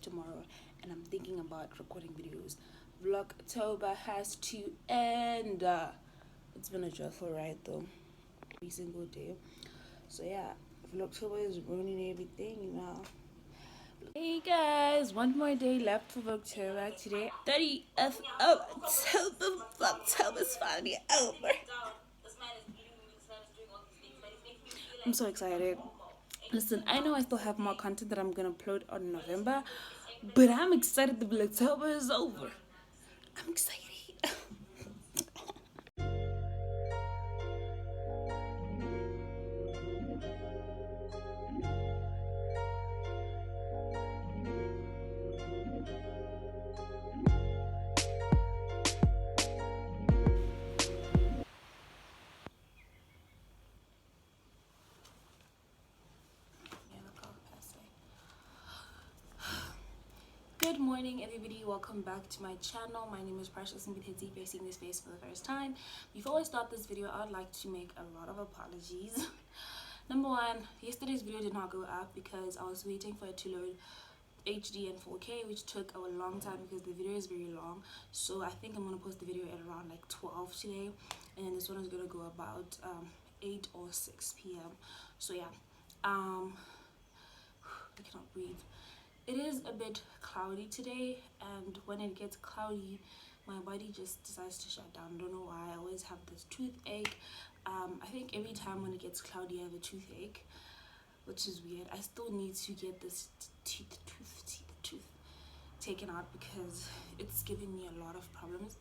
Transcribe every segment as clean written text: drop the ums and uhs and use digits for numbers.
tomorrow, and I'm thinking about recording videos. Vlogtober has to end. It's been a joyful ride though, every single day. So yeah, Vlogtober is ruining everything now. Hey guys, one more day left for Vlogtober. Today, 30th of October. Vlogtober's finally over. I'm so excited. Listen, I know I still have more content that I'm gonna upload on November, but I'm excited the Vlogtober is over. I'm excited. Good morning everybody, welcome back to my channel. My name is Precious Omphithetse, facing this face for the first time. Before I start this video, I would like to make a lot of apologies. Number one, yesterday's video did not go up because I was waiting for it to load HD and 4K, which took a long time because the video is very long. So I think I'm going to post the video at around like 12 today, and this one is going to go about 8 or 6 p.m. So yeah, I cannot breathe. It is a bit cloudy today, and when it gets cloudy my body just decides to shut down. I don't know why. I always have this toothache. I think every time when it gets cloudy I have a toothache, which is weird. I still need to get this tooth taken out because it's giving me a lot of problems.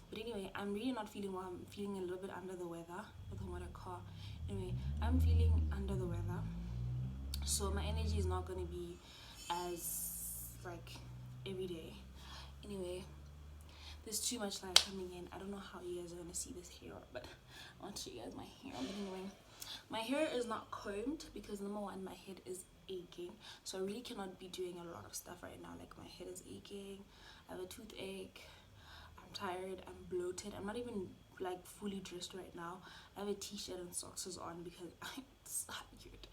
But anyway, I'm really not feeling well. I'm feeling a little bit under the weather with the motor car. Anyway, I'm feeling under the weather, so my energy is not going to be as like every day. Anyway, there's too much light coming in. I don't know how you guys are gonna see this hair, but I want to show you guys my hair. But anyway, my hair is not combed because number one, my head is aching, so I really cannot be doing a lot of stuff right now. Like, my head is aching, I have a toothache, I'm tired, I'm bloated, I'm not even like fully dressed right now. I have a t-shirt and socks on because I'm tired.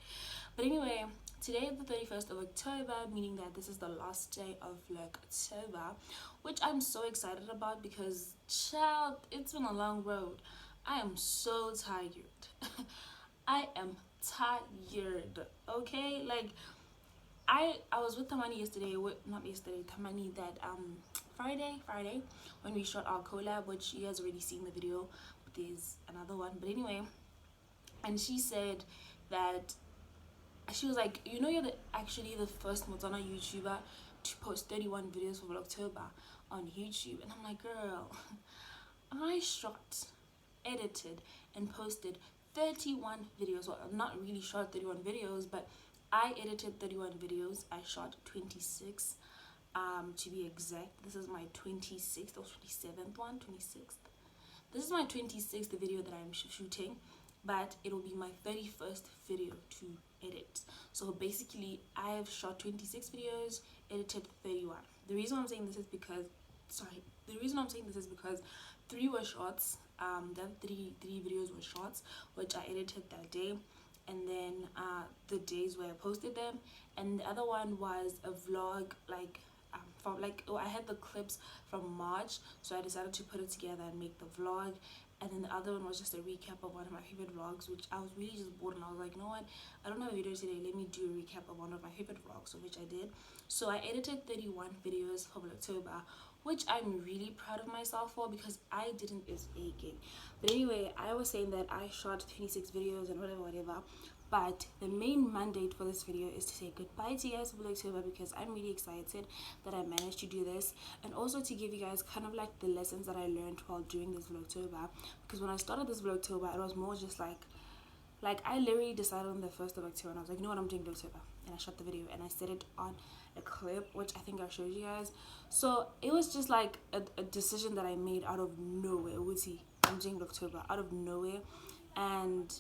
But anyway, today is the 31st of October, meaning that this is the last day of Vlogtober, which I'm so excited about because, child, it's been a long road. I am so tired. I am tired, okay? Like, I was with Tamani yesterday, not yesterday, Tamani that Friday when we shot our collab, which you guys already seen the video, but there's another one. But anyway, and she said that she was like, you know, you're actually the first Motswana YouTuber to post 31 videos for Vlogtober on YouTube. And I'm like, girl, I shot, edited, and posted 31 videos. Well, I'm not really shot 31 videos, but I edited 31 videos. I shot 26 to be exact. This is my 26th or 27th one, 26th. This is my 26th video that I'm shooting, but it will be my 31st video to edit. So basically I have shot 26 videos, edited 31. The reason I'm saying this is because three were shorts. That three videos were shorts, which I edited that day, and then the days where I posted them, and the other one was a vlog, like I had the clips from March, so I decided to put it together and make the vlog. And then the other one was just a recap of one of my favorite vlogs, which I was really just bored, and I was like, you know what, I don't have a video today, let me do a recap of one of my favorite vlogs, so which I did. So I edited 31 videos for Vlogtober, which I'm really proud of myself for because I didn't is aching. But anyway, I was saying that I shot 26 videos and whatever, but the main mandate for this video is to say goodbye to you guys for Vlogtober because I'm really excited that I managed to do this, and also to give you guys kind of like the lessons that I learned while doing this Vlogtober. Because when I started this Vlogtober, it was more just like I literally decided on the 1st of October and I was like, you know what, I'm doing Vlogtober, and I shot the video and I set it on a clip, which I think I showed you guys. So it was just like a decision that I made out of nowhere. I'm doing Vlogtober out of nowhere, and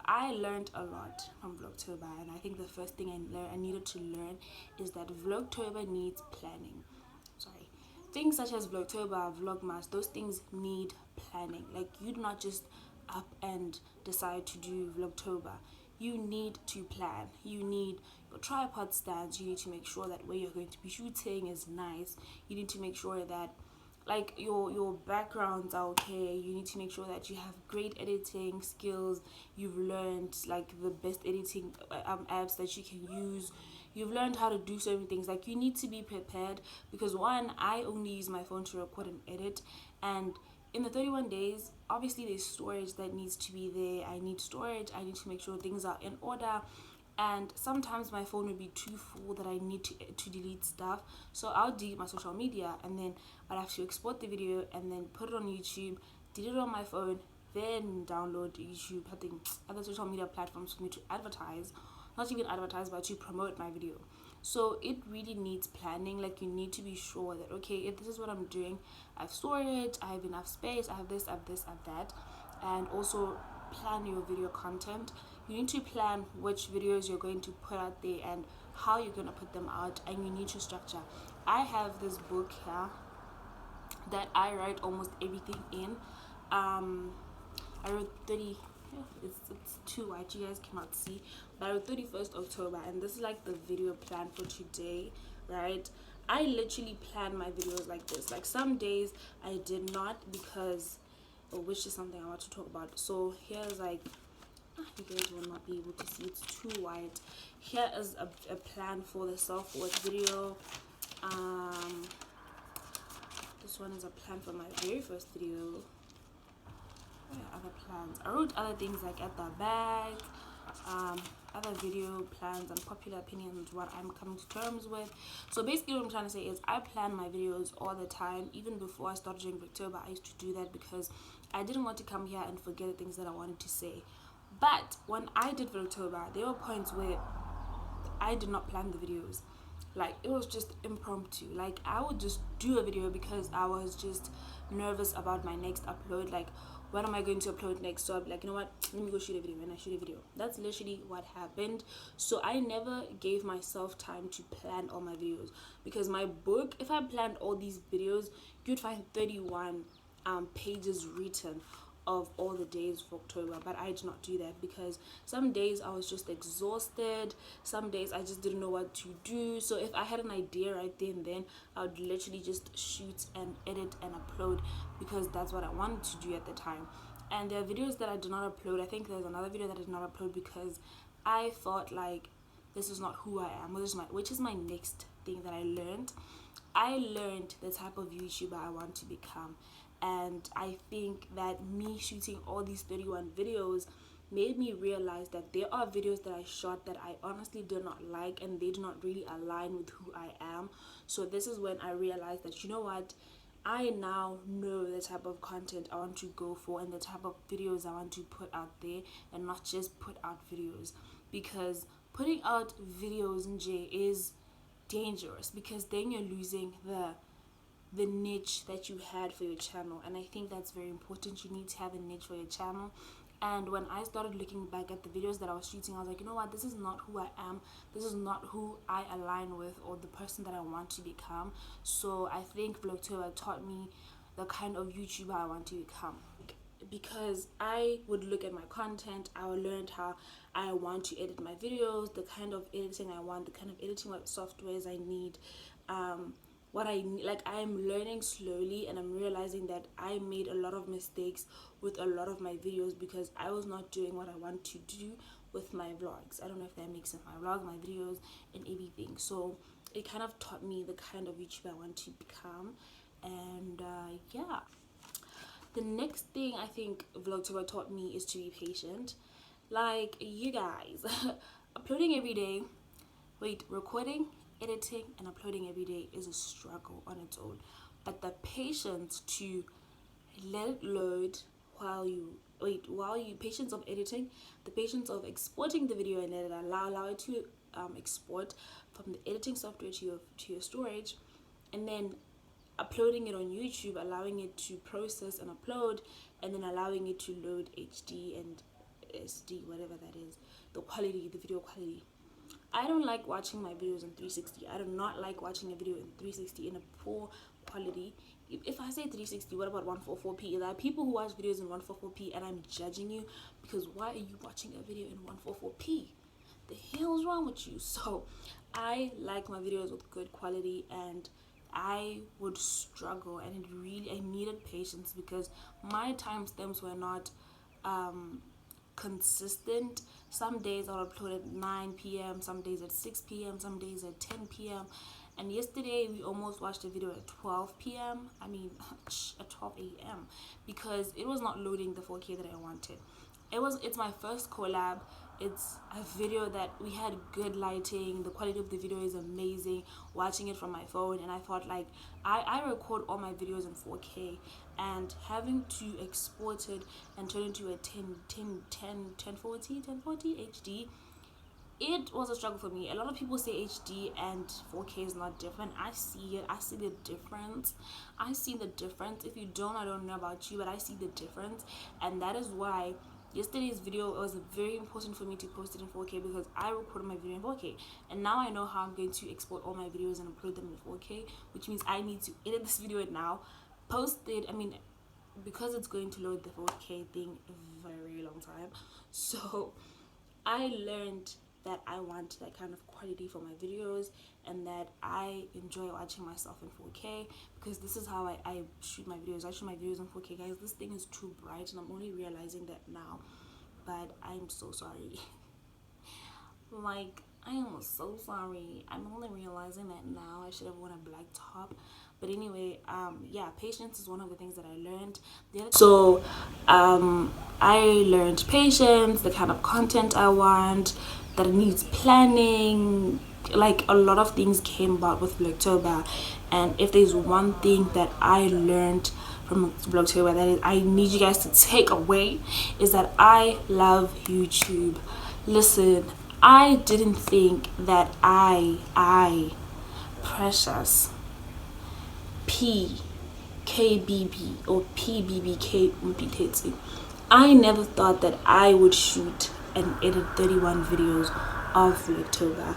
I learned a lot from Vlogtober, and I think the first thing I needed to learn is that Vlogtober needs planning. Things such as Vlogtober, Vlogmas, those things need planning. Like, you do not just up and decide to do Vlogtober. you need to plan. You need your tripod stands. You need to make sure that where you're going to be shooting is nice. You need to make sure that like your backgrounds are okay. You need to make sure that you have great editing skills. You've learned like the best editing apps that you can use. You've learned how to do certain things. Like, you need to be prepared, because one, I only use my phone to record and edit, and in the 31 days, obviously there's storage that needs to be there. I need storage. I need to make sure things are in order, and sometimes my phone will be too full that I need to delete stuff. So I'll delete my social media, and then I'll have to export the video and then put it on YouTube, delete it on my phone, then download YouTube, having other social media platforms for me to advertise, not even advertise, but to promote my video. So it really needs planning. Like, you need to be sure that, okay, if this is what I'm doing, I have storage, I have enough space, I have this, I have this, I have that. And also plan your video content. You need to plan which videos you're going to put out there and how you're going to put them out, and you need to structure. I have this book here that I write almost everything in. I wrote 30, it's too white, you guys cannot see, but I wrote 31st October, and this is like the video plan for today, right? I literally plan my videos like this. Like, some days I did not, because which is something I want to talk about. So here's like, you guys will not be able to see, it's too white. Here is a plan for the self-worth video. This one is a plan for my very first video. What are other plans? I wrote other things like at the back, other video plans and popular opinions, what I'm coming to terms with. So basically what I'm trying to say is, I plan my videos all the time. Even before I started doing October, I used to do that because I didn't want to come here and forget the things that I wanted to say. But when I did October, there were points where I did not plan the videos. Like, it was just impromptu. Like, I would just do a video because I was just nervous about my next upload. Like, what am I going to upload next? So I'd be like, you know what, let me go shoot a video, and I shoot a video. That's literally what happened. So I never gave myself time to plan all my videos, because my book, if I planned all these videos, you'd find 31 pages written of all the days for October. But I did not do that, because some days I was just exhausted, some days I just didn't know what to do. So if I had an idea right there and then, I would literally just shoot and edit and upload, because that's what I wanted to do at the time. And there are videos that I did not upload. I think there's another video that I did not upload because I felt like this is not who I am, which is my next thing that I learned. I learned the type of YouTuber I want to become. And I think that me shooting all these 31 videos made me realize that there are videos that I shot that I honestly did not like, and they do not really align with who I am. So this is when I realized that, you know what, I now know the type of content I want to go for and the type of videos I want to put out there, and not just put out videos. Because putting out videos in J is dangerous, because then you're losing the niche that you had for your channel. And I think that's very important. You need to have a niche for your channel. And when I started looking back at the videos that I was shooting, I was like, you know what, this is not who I am, this is not who I align with, or the person that I want to become. So I think Vlogtober taught me the kind of YouTuber I want to become, because I would look at my content, I would learn how I want to edit my videos, the kind of editing I want, the kind of editing softwares I need, what I need. Like, I'm learning slowly, and I'm realizing that I made a lot of mistakes with a lot of my videos because I was not doing what I want to do with my vlogs. I don't know if that makes sense, my vlogs, my videos, and everything. So it kind of taught me the kind of YouTuber I want to become. And yeah, the next thing I think Vlogtober taught me is to be patient. Like, you guys, uploading every day, recording, editing and uploading every day is a struggle on its own. But the patience to let it load patience of editing, the patience of exporting the video and let it allow it to export from the editing software to your storage, and then uploading it on YouTube, allowing it to process and upload, and then allowing it to load HD and SD, whatever that is, the video quality. I don't like watching my videos in 360. I do not like watching a video in 360 in a poor quality. If I say 360, what about 144p? There are people who watch videos in 144p and I'm judging you because why are you watching a video in 144p? The hell's wrong with you? So I like my videos with good quality, and I would struggle, and I needed patience because my timestamps were not consistent. Some days I'll upload at 9 p.m, some days at 6 p.m, some days at 10 p.m. And yesterday we almost watched a video at 12 p.m. I mean at 12 a.m. because it was not loading the 4K that I wanted. It's my first collab. It's a video that we had good lighting. The quality of the video is amazing. Watching it from my phone, and I thought like I record all my videos in 4K, and having to export it and turn it into a 1040 HD, it was a struggle for me. A lot of people say HD and 4K is not different. I see it. I see the difference. If you don't, I don't know about you, but I see the difference. And that is why yesterday's video was very important for me to post it in 4K, because I recorded my video in 4K. And now I know how I'm going to export all my videos and upload them in 4K, which means I need to edit this video now, post it. I mean, because it's going to load the 4K thing a very long time. So I learned that I want that kind of quality for my videos, and that I enjoy watching myself in 4K, because this is how I shoot my videos. I shoot my videos in 4K, guys. This thing is too bright, and I'm only realizing that now, but I'm so sorry. Like, I am so sorry. I'm only realizing that now. I should have worn a black top. But anyway, yeah, patience is one of the things that I learned. I learned patience, the kind of content I want, that it needs planning. Like, a lot of things came about with Vlogtober, and if there's one thing that I learned from Vlogtober that I need you guys to take away, is that I love YouTube. Listen, I didn't think that I Precious PKBB or PBBK Omphithetse, I never thought that I would shoot and edit 31 videos of Vlogtober.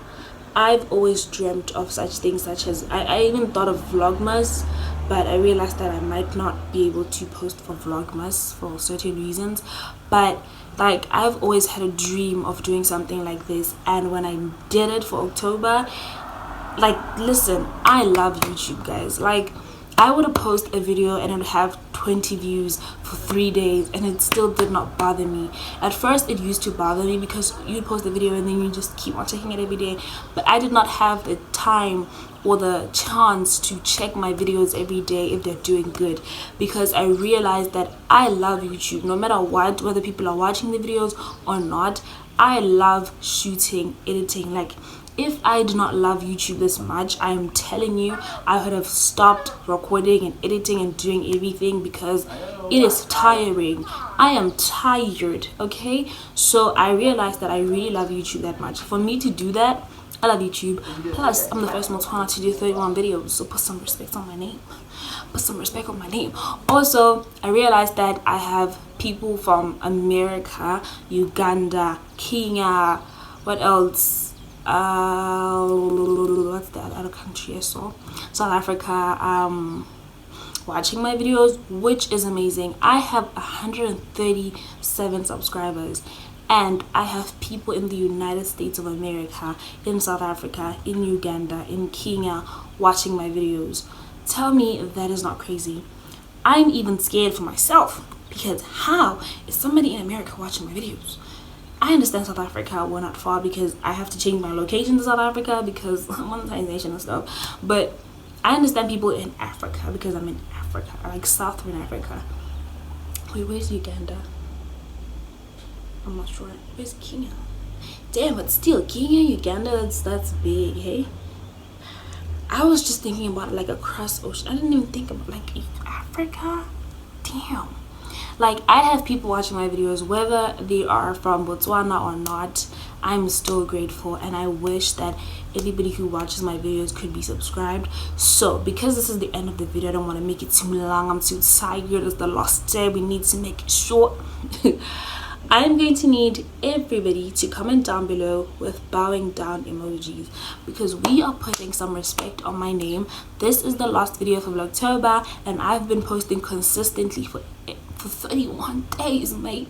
I've always dreamt of such things, such as I even thought of Vlogmas, but I realized that I might not be able to post for Vlogmas for certain reasons. But like, I've always had a dream of doing something like this, and when I did it for October, like, listen, I love YouTube, guys. Like, I would have posted a video and it would have 20 views for 3 days, and it still did not bother me. At first it used to bother me because you'd post a video and then you just keep on checking it every day, but I did not have the time or the chance to check my videos every day if they're doing good, because I realized that I love YouTube. No matter what, whether people are watching the videos or not, I love shooting, editing. Like, if I did not love YouTube this much, I am telling you, I would have stopped recording and editing and doing everything, because it is tiring. I am tired, okay? So I realized that I really love YouTube that much. For me to do that, I love YouTube. Plus, I'm the first Motswana to do 31 videos, so put some respect on my name. Put some respect on my name. Also, I realized that I have people from America, Uganda, Kenya, what else? What's that other country I saw? South Africa, watching my videos, which is amazing. I have 137 subscribers, and I have people in the United States of America, in South Africa, in Uganda, in Kenya watching my videos. Tell me if that is not crazy. I'm even scared for myself, because how is somebody in America watching my videos? I understand South Africa, we're not far, because I have to change my location to South Africa because monetization and stuff. But I understand people in Africa because I'm in Africa, like Southern Africa. Wait, where's Uganda? I'm not sure. Where's Kenya? Damn, but still, Kenya, Uganda, that's big, hey? I was just thinking about like across ocean. I didn't even think about like Africa. Damn. Like, I have people watching my videos, whether they are from Botswana or not. I'm still grateful, and I wish that everybody who watches my videos could be subscribed. So because this is the end of the video, I don't want to make it too long. I'm too tired. It's the last day. We need to make it short. I'm going to need everybody to comment down below with bowing down emojis, because we are putting some respect on my name. This is the last video for Vlogtober, and I've been posting consistently for 31 days, mate.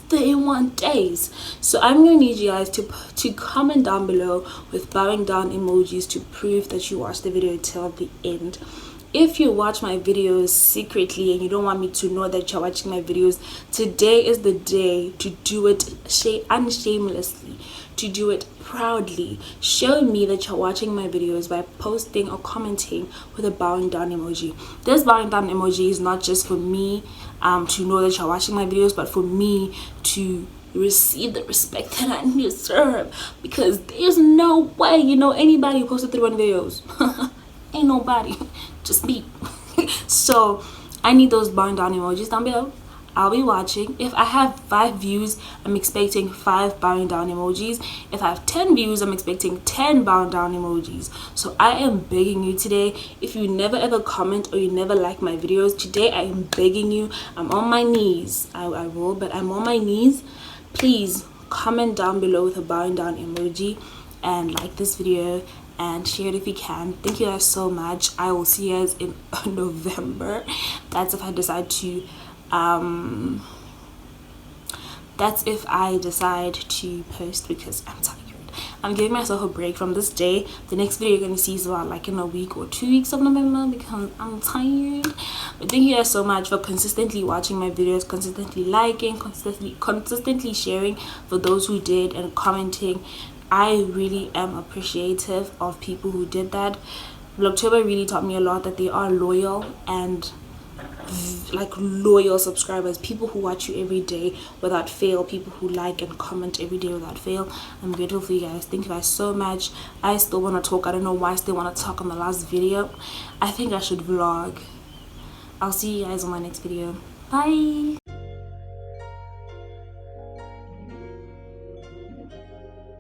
31 days. So I'm gonna need you guys to comment down below with bowing down emojis to prove that you watched the video till the end. If you watch my videos secretly and you don't want me to know that you're watching my videos, today is the day to do it unshamelessly, to do it proudly. Show me that you're watching my videos by posting or commenting with a bowing down emoji. This bowing down emoji is not just for me to know that you're watching my videos, but for me to receive the respect that I deserve, because there's no way, you know, anybody who posted 31 videos. Ain't nobody, just me. So I need those bowing down emojis down below. I'll be watching. If I have 5 views, I'm expecting 5 bowing down emojis. If I have 10 views, I'm expecting 10 bowing down emojis. So I am begging you today, if you never ever comment or you never like my videos, today I am begging you, I'm on my knees. I will, but I'm on my knees. Please comment down below with a bowing down emoji and like this video and share it if you can. Thank you guys so much. I will see you guys in November. That's if I decide to that's if I decide to post, because I'm tired. I'm giving myself a break from this day. The next video you're gonna see is about like in a week or 2 weeks of November, because I'm tired. But thank you guys so much for consistently watching my videos, consistently liking, consistently sharing for those who did, and commenting. I really am appreciative of people who did that. Vlogtober really taught me a lot, that they are loyal and like loyal subscribers, people who watch you every day without fail, people who like and comment every day without fail. I'm grateful for you guys. Thank you guys so much. I still want to talk. I don't know why I still want to talk on the last video. I think I should vlog. I'll see you guys on my next video. Bye.